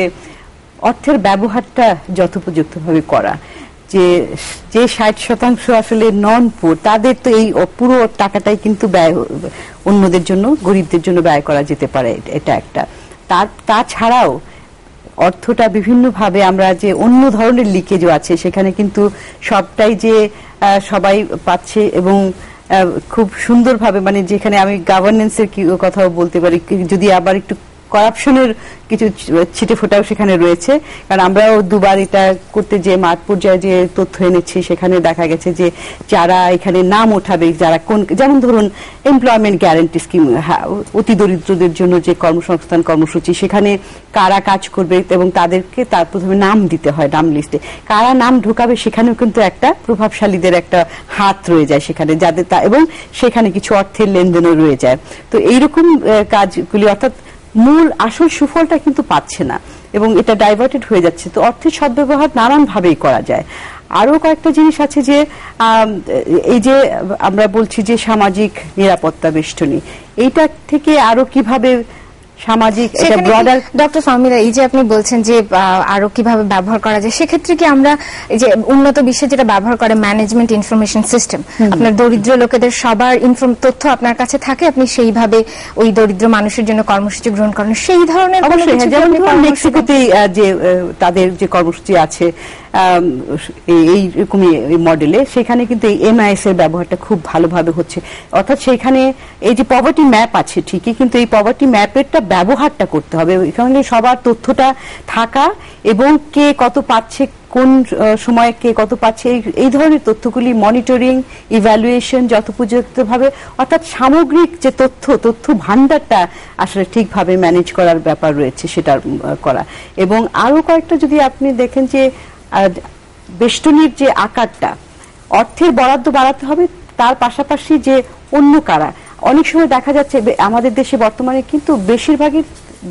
অর্থের ব্যবহারটা যথোপযুক্তভাবে করা, যে 60% আসলে নন পুর, তাদের তো এই পুরো টাকাটাই কিন্তু ব্যয় অন্যদের জন্য, গরিবদের জন্য ব্যয় করা যেতে পারে। এটা একটা। তাছাড়াও অর্থটা বিভিন্নভাবে আমরা যে অন্য ধরনের লিকেজও আছে সেখানে কিন্তু সবটাই যে সবাই পাচ্ছে এবং খুব সুন্দরভাবে, মানে যেখানে আমি গভর্নেন্সের কথাও বলতে পারি, যদি আবার একটু করাপশনের কিছু ছিটে ফোটাও সেখানে রয়েছে। কারণ আমরাও দুবার এটা করতে যে মাঠ পর্যায়ে যে তথ্য এনেছি সেখানে দেখা গেছে যে যারা এখানে নাম ওঠাবে, যারা কোন, যেমন ধরুন এমপ্লয়মেন্ট গ্যারান্টি স্কিম, অতি দরিদ্রদের জন্য যে কর্মসংস্থান কর্মসূচি, সেখানে কারা কাজ করবে এবং তাদেরকে তার প্রথমে নাম দিতে হয়, নাম লিস্টে কারা নাম ঢোকাবে সেখানেও কিন্তু একটা প্রভাবশালীদের একটা হাত রয়ে যায় সেখানে, যাদের এবং সেখানে কিছু অর্থের লেনদেনও রয়ে যায়। তো এইরকম কাজগুলি, অর্থাৎ মূল আসল সুফলটা কিন্তু পাচ্ছে না এবং এটা ডাইভার্টেড হয়ে যাচ্ছে। তো অর্থের সদ্ব্যবহার নানান ভাবেই করা যায়। আরো কয়েকটা জিনিস আছে যে এই যে আমরা বলছি যে সামাজিক নিরাপত্তা বেষ্টনী, এইটা থেকে আরো কিভাবে সামাজিক এটা ব্রডার। ডক্টর ফাহমিদা, এই যে আপনি বলছেন যে আরো কিভাবে ব্যবহার করা যায়, সেক্ষেত্রে কি আমরা এই যে উন্নত বিশ্বে যেটা ব্যবহার করে ম্যানেজমেন্ট ইনফরমেশন সিস্টেম, আপনার দরিদ্র লোকেদের সবার তথ্য আপনার কাছে থাকে, আপনি সেইভাবে ওই দরিদ্র মানুষের জন্য কর্মসূচি গ্রহণ করেন, সেই ধরনের যেমন মেক্সিকোতে যে তাদের যে কর্মসূচি আছে এইরকমই মডেলে, সেখানে কিন্তু এই এমআইএস এর ব্যবহারটা খুব ভালোভাবে হচ্ছে। অর্থাৎ সেখানে এই যে পভার্টি ম্যাপ আছে ঠিকই, কিন্তু এই পভার্টি ম্যাপেরটা ব্যবহারটা করতে হবে, এখানে সবার তথ্যটা থাকা এবং কে কত পাচ্ছে, কোন সময় কে কত পাচ্ছে, এই ধরনের তথ্যগুলি মনিটরিং, ইভ্যালুয়েশন যথোপযুক্তভাবে, অর্থাৎ সামগ্রিক যে তথ্য ভান্ডারটা আসলে ঠিকভাবে ম্যানেজ করার ব্যাপার রয়েছে সেটা করা। এবং আরো কয়েকটা যদি আপনি দেখেন যে বেষ্টনীর যে আকারটা, অর্থের বরাদ্দ বাড়াতে হবে, তার পাশাপাশি যে অন্য কারা, অনেক সময় দেখা যাচ্ছে আমাদের দেশে বর্তমানে কিন্তু বেশিরভাগই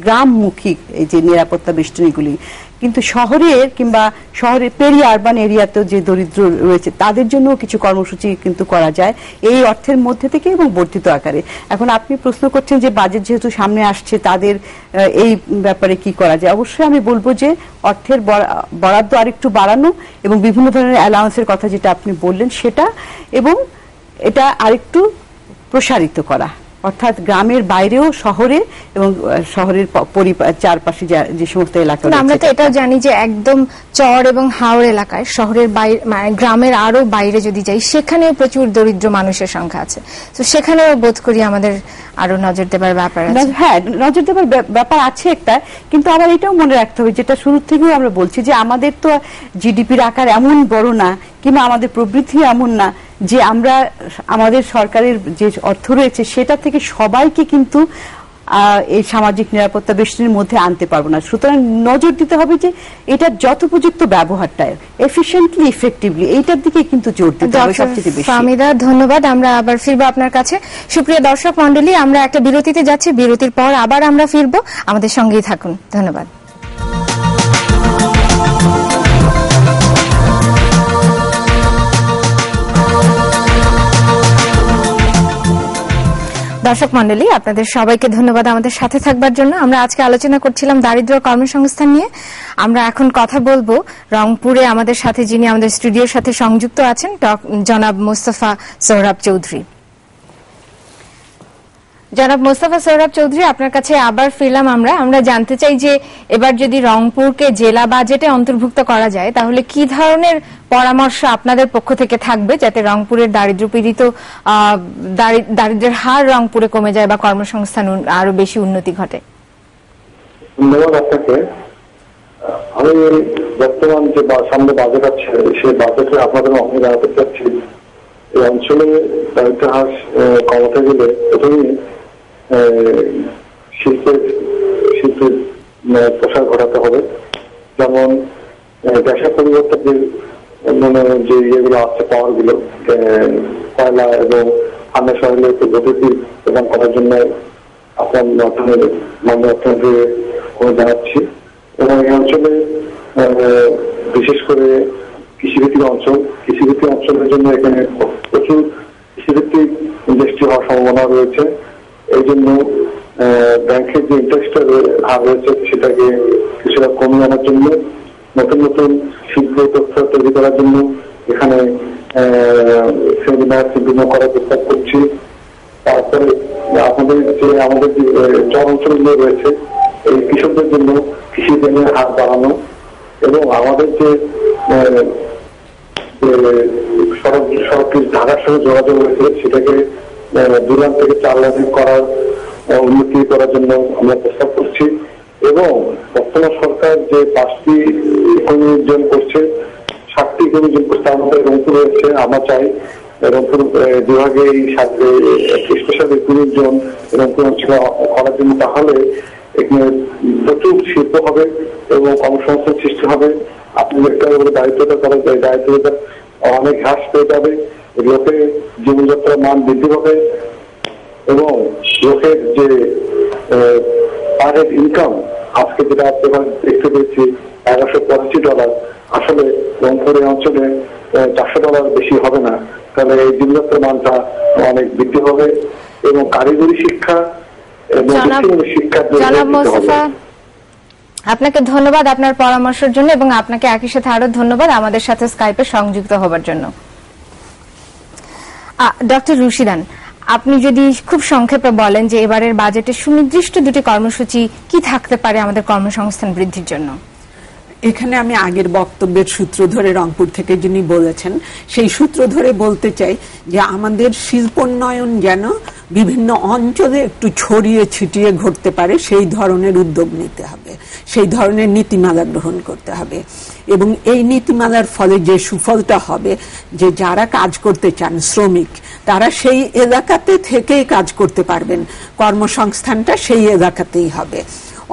গ্রামমুখী এই যে নিরাপত্তা বেষ্টনীগুলি, কিন্তু শহরের কিংবা শহরের পেরি আরবান এরিয়াতেও যে দরিদ্র রয়েছে তাদের জন্য কিছু কর্মসূচি কিন্তু করা যায় এই অর্থের মধ্যে থেকে এবং বর্ধিত আকারে। এখন আপনি প্রশ্ন করছেন যে বাজেট যেহেতু সামনে আসছে তাদের এই ব্যাপারে কি করা যায়। অবশ্যই আমি বলবো যে অর্থের বরাদ্দ আরেকটু বাড়ানো এবং বিভিন্ন ধরনের অ্যালাউন্সের কথা যেটা আপনি বললেন সেটা, এবং এটা আরেকটু প্রসারিত করা, অর্থাৎ গ্রামের বাইরেও শহরে এবং শহরের চারপাশে যে সমস্ত এলাকা। আমরা তো এটাও জানি যে একদম চর এবং হাওড় এলাকায়, শহরের বাইরে মানে গ্রামের আরো বাইরে যদি যাই, সেখানেও প্রচুর দরিদ্র মানুষের সংখ্যা আছে। তো সেখানেও বোধ করি আমাদের আরো নজর দেবার ব্যাপার আছে। হ্যাঁ, নজর দেবার ব্যাপার আছে একটা, কিন্তু আবার এটাও মনে রাখতে হবে, যেটা শুরু থেকেও আমরা বলছি যে আমাদের তো জিডিপির আকার এমন বড় না, কিংবা আমাদের প্রবৃদ্ধি এমন না যে আমরা আমাদের সরকারের যে অর্থ রয়েছে সেটা থেকে সবাইকে কিন্তু এই সামাজিক নিরাপত্তা বেষ্টনীর মধ্যে আনতে পারবো না। সুতরাং নজর দিতে হবে যে এটা যথোপযুক্ত ব্যবহারটা, এফিশিয়েন্টলি ইফেক্টিভলি, এইটার দিকে কিন্তু জোর দিতে হবে সবচেয়ে বেশি। ফাহমিদা, ধন্যবাদ। আমরা আবার ফিরবো আপনার কাছে। সুপ্রিয় দর্শক মন্ডলী, আমরা একটা বিরতিতে যাচ্ছি, বিরতির পর আবার আমরা ফিরবো, আমাদের সঙ্গেই থাকুন। ধন্যবাদ। দর্শক মন্ডলী, আপনাদের সবাইকে ধন্যবাদ আমাদের সাথে থাকবার জন্য। আমরা আজকে আলোচনা করছিলাম দারিদ্র কর্মসংস্থান নিয়ে। আমরা এখন কথা বলবো রংপুরে আমাদের সাথে, যিনি আমাদের স্টুডিওর সাথে সংযুক্ত আছেন, জনাব মোস্তফা সোহরাব চৌধুরী। জনাব মোস্তফা সোহরাব চৌধুরী, আপনার কাছে আবার ফিরলাম। আমরা জানতে চাই যে এবার যদি রংপুরকে জেলা বাজেটে অন্তর্ভুক্ত করা যায়, তাহলে কি ধরনের পরামর্শ আপনাদের পক্ষ থেকে থাকবে যাতে রংপুরের দারিদ্র পীড়িত দারিদ্রের হার রংপুরে কমে যায় বা কর্মসংস্থান আরো বেশি উন্নতি ঘটে? ধন্যবাদ আপনাকে। আমি বর্তমান যে সামনে বাজেট আছে সেই বাজেটে আপনাদের অঙ্গ জানাতে চাচ্ছি, এই অঞ্চলে দারিদ্র হার কমাতে গেলে প্রথমেই শিল্পের প্রসার ঘটাতে হবে। যেমন গ্যাসের পরিবর্তে যে ইয়েগুলো আছে, পাওয়ার গুলো, কয়লা এবং আন্না শহরে গতিটি প্রদান করার জন্য আপনার মাননীয় অর্থমন্ত্রী জানাচ্ছি। এবং এই অঞ্চলে বিশেষ করে কৃষিভিত্তিক অঞ্চলের জন্য এখানে প্রচুর কৃষিভিত্তিক ইন্ডাস্ট্রি হওয়ার সম্ভাবনা রয়েছে। এই জন্য ব্যাংকের যে ইন্টারেস্টের হার রয়েছে সেটাকে কিছুটা কমিয়ে আনার জন্য, নতুন নতুন শিল্প তথ্য তৈরি করার জন্য এখানে সেমিনার বিভিন্ন করার প্রস্তাব করছি। তারপরে আমাদের যে চর অঞ্চলগুলো রয়েছে এই কৃষকদের জন্য কৃষি ঋণের হার বাড়ানো এবং আমাদের যে সড়ক ঢাকার সঙ্গে যোগাযোগ রয়েছে সেটাকে 2 লাখ থেকে 4 লাখ করার উন্নতি করার জন্য আমরা প্রস্তাব করছি। এবং বর্তমান সরকার যে 5টি ইকোনমিক করছে, 7টি ইকোনমিক করছে, আমাদের রংপুর রয়েছে। আমরা চাই রংপুর বিভাগে এই স্পেশাল ইকোনমিক জোন রংপুর অঞ্চলে করার জন্য। তাহলে এখানে প্রচুর শিল্প হবে এবং কর্মসংস্থান সৃষ্টি হবে। আপনি একটা দায়িত্বটা করা যায়, দায়িত্বটা অনেক হ্রাস পেয়ে যাবে, লোকের জীবনযাত্রার মান বৃদ্ধি পাবে এবং লোকের যে পার হেড ইনকাম আজকে যেটা আপনার দেখতে পেয়েছি $1185, আসলে রংপুর অঞ্চলে $400 বেশি হবে না। তাহলে এই জীবনযাত্রার মানটা অনেক বৃদ্ধি হবে এবং কারিগরি শিক্ষা এবং শিক্ষা আপনাকে ধন্যবাদ আপনার পরামর্শের জন্য এবং আপনাকে একই সাথে আরো ধন্যবাদ আমাদের সাথে স্কাইপে সংযুক্ত হবার জন্য। ডক্টর রুশিদান, আপনি যদি খুব সংক্ষেপে বলেন যে এবারের বাজেটে সুনির্দিষ্ট 2টি কর্মসূচি কি থাকতে পারে আমাদের কর্মসংস্থান বৃদ্ধির জন্য। এখানে আমি আগের বক্তব্যের সূত্র ধরে রংপুর থেকে যিনি বলেছেন সেই সূত্র ধরে বলতে চাই যে আমাদের শিল্পোন্নয়ন যেন বিভিন্ন অঞ্চলে একটু ছড়িয়ে ছিটিয়ে ঘটতে পারে সেই ধরনের উদ্যোগ নিতে হবে, সেই ধরনের নীতিমালা গ্রহণ করতে হবে। এবং এই নীতিমালার ফলে যে সুফলটা হবে যে যারা কাজ করতে চান শ্রমিক তারা সেই এলাকাতে থেকেই কাজ করতে পারবেন, কর্মসংস্থানটা সেই এলাকাতেই হবে।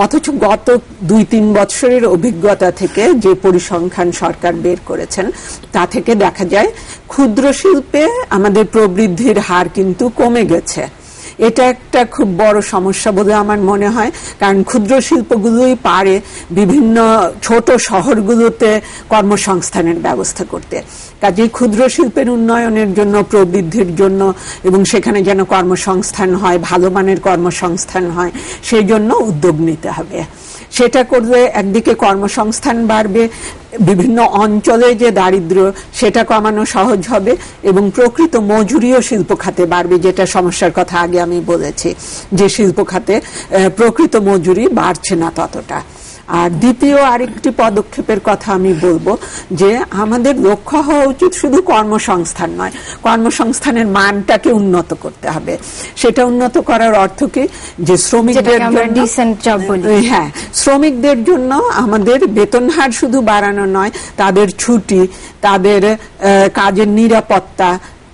অথচ গত 2-3 বছরের অভিজ্ঞতা থেকে যে পরিসংখ্যান সরকার বের করেছেন তা থেকে দেখা যায় ক্ষুদ্র শিল্পে আমাদের প্রবৃদ্ধির হার কিন্তু কমে গেছে। এটা একটা খুব বড় সমস্যা বলে আমার মনে হয়, কারণ ক্ষুদ্র শিল্পগুলোই পারে বিভিন্ন ছোট শহরগুলোতে কর্মসংস্থানের ব্যবস্থা করতে। কাজেই ক্ষুদ্র শিল্পের উন্নয়নের জন্য, প্রবৃদ্ধির জন্য এবং সেখানে যেন কর্মসংস্থান হয়, ভালো মানের কর্মসংস্থান হয়, সেই জন্য উদ্যোগ নিতে হবে। সেটা করলে একদিকে কর্মসংস্থান বাড়বে, বিভিন্ন অঞ্চলে যে দারিদ্র্য সেটা কমানো সহজ হবে এবং প্রকৃত মজুরিও শিল্প খাতে বাড়বে, যেটা সমস্যার কথা আগে আমি বলেছি যে শিল্প খাতে প্রকৃত মজুরি বাড়ছে না ততটা। আর দ্বিতীয় আরেকটি পদক্ষেপের কথা আমি বলবো যে আমাদের লক্ষ্য হওয়া উচিত শুধু কর্মসংস্থান নয়, কর্মসংস্থানের মানটাকে উন্নত করতে হবে। সেটা উন্নত করার অর্থ কি যে শ্রমিকদের শ্রমিকদের জন্য আমাদের বেতন হার শুধু বাড়ানো নয়, তাদের ছুটি, তাদের কাজের নিরাপত্তা,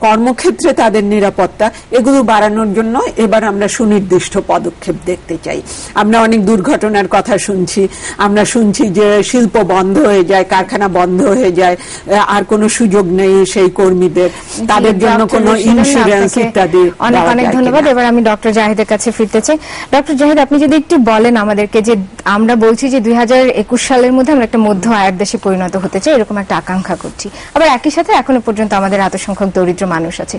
কর্মক্ষেত্রে তাদের নিরাপত্তা, এগুলো বাড়ানোর জন্য এবার আমরা সুনির্দিষ্ট পদক্ষেপ দেখতে চাই। আমরা অনেক দুর্ঘটনার কথা শুনছি, আমরা শুনছি যে শিল্প বন্ধ হয়ে যায়, কারখানা বন্ধ হয়ে যায়, আর কোনো সুযোগ নেই সেই কর্মীদের, তাদের জন্য কোনো ইন্স্যুরেন্স ইত্যাদি। অনেক অনেক ধন্যবাদ। এবার আমি ডক্টর জাহিদের কাছে ফিরতে চাই। ডক্টর জাহিদ, আপনি যদি একটু বলেন আমাদেরকে যে আমরা বলছি যে 2021 সালের মধ্যে আমরা একটা মধ্য আয়ের দেশে পরিণত হতে চাই, এরকম একটা আকাঙ্ক্ষা করছি, আবার একই সাথে এখনো পর্যন্ত আমাদের এত সংখ্যক দরিদ্র মানুষ আছে।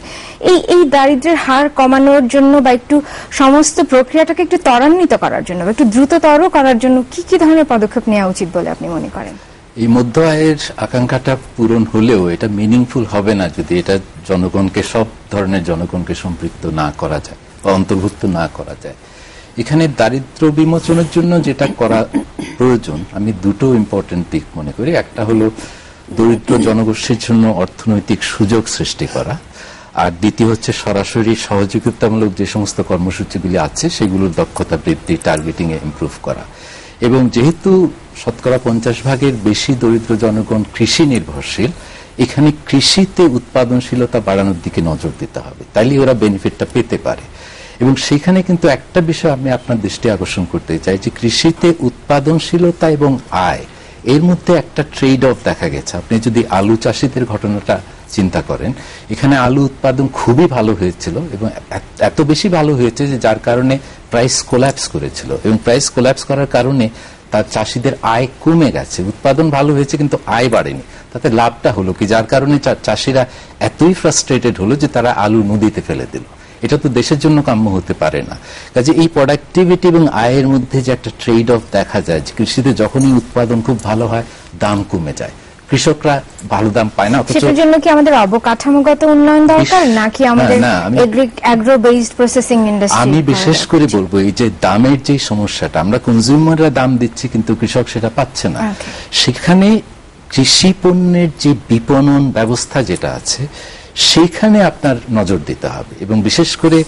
এই দারিদ্র্যের হার কমানোর জন্য বা একটু সমস্ত প্রক্রিয়াটাকে একটু ত্বরান্বিত করার জন্য বা একটু দ্রুততর করার জন্য কি কি ধরনের পদক্ষেপ নেওয়া উচিত বলে আপনি মনে করেন? এই মধ্য আয়ের আকাঙ্ক্ষাটা পূরণ হলেও এটা মিনিংফুল হবে না যদি এটা জনগণকে, সব ধরনের জনগণকে সম্পৃক্ত না করা যায় বা অন্তর্ভুক্ত না করা যায়। এখানে দারিদ্র বিমোচনের জন্য যেটা করা প্রয়োজন, আমি 2টো ইম্পর্টেন্ট দিক মনে করি। একটা হলো দরিদ্র জনগোষ্ঠীর জন্য অর্থনৈতিক সুযোগ সৃষ্টি করা, আর দ্বিতীয় হচ্ছে সরাসরি সহযোগিতামূলক যে সমস্ত কর্মসূচিগুলি আছে সেগুলোর দক্ষতা বৃদ্ধি, টার্গেটিং এ ইমপ্রুভ করা। এবং যেহেতু 50% বেশি দরিদ্র জনগণ কৃষি নির্ভরশীল, এখানে কৃষিতে উৎপাদনশীলতা বাড়ানোর দিকে নজর দিতে হবে, তাইলে ওরা বেনিফিটটা পেতে পারে। এবং সেখানে কিন্তু একটা বিষয় আমি আপনার দৃষ্টি আকর্ষণ করতে চাই যে কৃষিতে উৎপাদনশীলতা এবং আয় এর মধ্যে একটা ট্রেড অফ দেখা গেছে। আপনি যদি আলু চাষিদের ঘটনাটা চিন্তা করেন, এখানে আলু উৎপাদন খুবই ভালো হয়েছিল এবং এত বেশি ভালো হয়েছে যে যার কারণে প্রাইস কোল্যাপস করেছিল, এবং প্রাইস কোল্যাপস করার কারণে তার চাষিদের আয় কমে গেছে। উৎপাদন ভালো হয়েছে কিন্তু আয় বাড়েনি, তাতে লাভটা হলো কি, যার কারণে চাষিরা এতই ফ্রাস্ট্রেটেড হলো যে তারা আলু নদীতে ফেলে দিল। এটা তো দেশের জন্য কাম্য হতে পারে না। কাজে এই প্রোডাক্টিভিটি এবং আয়ের মধ্যে যে একটা ট্রেড অফ দেখা যায়, যে কৃষিতে যখনই উৎপাদন খুব ভালো হয় দাম কমে যায়, কৃষকরা ভালো দাম পায় না। সেটার জন্য কি আমাদের অবকাঠামোগত উন্নয়ন দরকার নাকি আমাদের অ্যাগ্রো বেসড প্রসেসিং ইন্ডাস্ট্রি? আমি বিশেষ করে বলবো এই যে দামের যে সমস্যাটা, আমরা কনজিউমাররা দাম দিচ্ছি কিন্তু কৃষক সেটা পাচ্ছে না, সেখানে কৃষি পণ্যের যে বিপণন ব্যবস্থা যেটা আছে সেখানে আপনার নজর দিতে হবে, এবং বিশেষ করে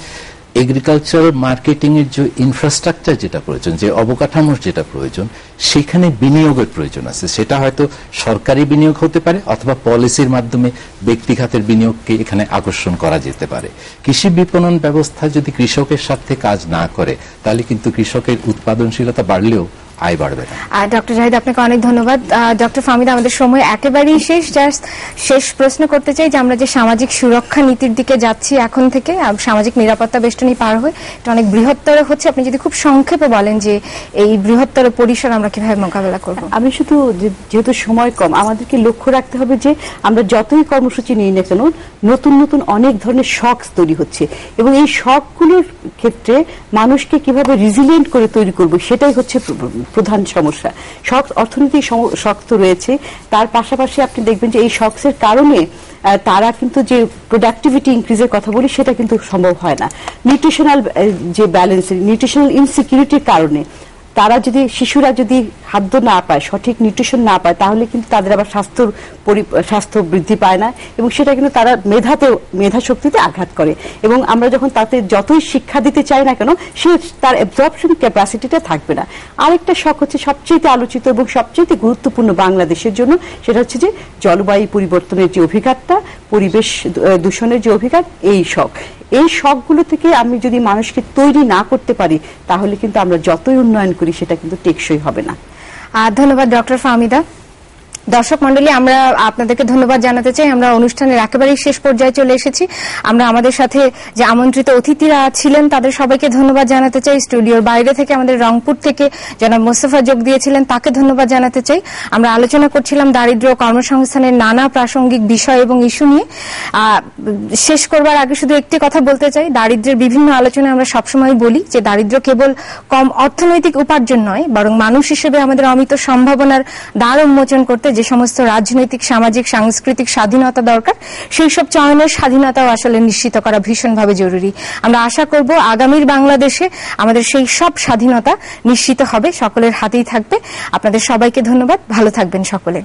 এগ্রিকালচারাল মার্কেটিং এর যে ইনফ্রাস্ট্রাকচার যেটা প্রয়োজন, যে অবকাঠামোর যেটা প্রয়োজন, সেখানে বিনিয়োগের প্রয়োজন আছে। সেটা হয়তো সরকারি বিনিয়োগ হতে পারে অথবা পলিসির মাধ্যমে ব্যক্তিগতের বিনিয়োগকে এখানে আকর্ষণ করা যেতে পারে। কৃষি বিপণন ব্যবস্থা যদি কৃষকের সাথে কাজ না করে তাহলে কিন্তু কৃষকের উৎপাদনশীলতা বাড়লেও আয় বাড়বে না। ডক্টর জাহিদ, আপনাকে অনেক ধন্যবাদ। ডক্টর ফাহমিদা, আমাদের সময় একেবারেই শেষ। জাস্ট শেষ প্রশ্ন করতে চাই যে আমরা যে সামাজিক সুরক্ষা নীতির দিকে যাচ্ছি এখন থেকে, সামাজিক নিরাপত্তা বেষ্টনী পার হয়ে এটা অনেক বৃহত্তর হচ্ছে, আপনি যদি খুব সংক্ষেপে বলেন যে এই বৃহত্তর পরিসর আমরা কিভাবে মোকাবেলা করব? আমি শুধু যেহেতু সময় কম, আমাদেরকে লক্ষ্য রাখতে হবে যে আমরা যতই কর্মসূচি নিই না কেন নতুন নতুন অনেক ধরনের শখ তৈরি হচ্ছে, এবং এই শখগুলোর ক্ষেত্রে মানুষকে কিভাবে রিজিলিয়েন্ট করে তৈরি করব সেটাই হচ্ছে প্রধান সমস্যা। শখ অর্থনীতি শক্ত রয়েছে, তার পাশাপাশি আপনি দেখবেন যে এই শখের কারণে তারা কিন্তু যে প্রোডাক্টিভিটি ইনক্রিজের কথা বলি সেটা কিন্তু সম্ভব হয় না। নিউট্রিশনাল যে ব্যালেন্স, নিউট্রিশনাল ইনসিকিউরিটির কারণে তারা যদি, শিশুরা যদি খাদ্য না পায়, সঠিক নিউট্রিশন না পায়, তাহলে কিন্তু তাদের আবার স্বাস্থ্য বৃদ্ধি পায় না, এবং সেটা কিন্তু তারা মেধা শক্তিতে আঘাত করে। এবং আমরা যখন তাতে যতই শিক্ষা দিতে চাই না কেন, সে তার অ্যাবজর্পশন ক্যাপাসিটিটা থাকবে না। আরেকটা শখ হচ্ছে সবচেয়ে আলোচিত এবং সবচেয়ে গুরুত্বপূর্ণ বাংলাদেশের জন্য, সেটা হচ্ছে যে জলবায়ু পরিবর্তনের যে অভিঘাতটা, পরিবেশ দূষণের যে অভিঘাত, এই শখ। এই শখগুলো থেকে আমি যদি মানুষকে তৈরি না করতে পারি তাহলে কিন্তু আমরা যতই উন্নয়ন করি সেটা কিন্তু টেকসই হবে না। ধন্যবাদ ডক্টর ফাহমিদা। দর্শক মন্ডলী, আমরা আপনাদেরকে ধন্যবাদ জানাতে চাই। আমরা অনুষ্ঠানের একেবারেই শেষ পর্যায়ে চলে এসেছি। আমরা আমাদের সাথে যে আমন্ত্রিত অতিথিরা ছিলেন তাদের সবাইকে ধন্যবাদ জানাতে চাই। স্টুডিওর বাইরে থেকে আমাদের রংপুর থেকে জনাব মোস্তফা যোগ দিয়েছিলেন, তাকে ধন্যবাদ জানাতে চাই। আমরা আলোচনা করছিলাম দারিদ্র্য ও কর্মসংস্থানের নানা প্রাসঙ্গিক বিষয় এবং ইস্যু নিয়ে। শেষ করবার আগে শুধু একটি কথা বলতে চাই, দারিদ্র্যের বিভিন্ন আলোচনায় আমরা সবসময় বলি যে দারিদ্র্য কেবল কম অর্থনৈতিক উপার্জন নয়, বরং মানুষ হিসেবে আমাদের অমিত সম্ভাবনার দ্বার উন্মোচন করতে যে সমস্ত রাজনৈতিক, সামাজিক, সাংস্কৃতিক স্বাধীনতা দরকার, সেই সব চয়নের স্বাধীনতাও আসলে নিশ্চিত করা ভীষণভাবে জরুরি। আমরা আশা করব আগামীর বাংলাদেশে আমাদের সেই সব স্বাধীনতা নিশ্চিত হবে, সকলের হাতেই থাকবে। আপনাদের সবাইকে ধন্যবাদ, ভালো থাকবেন সকলে।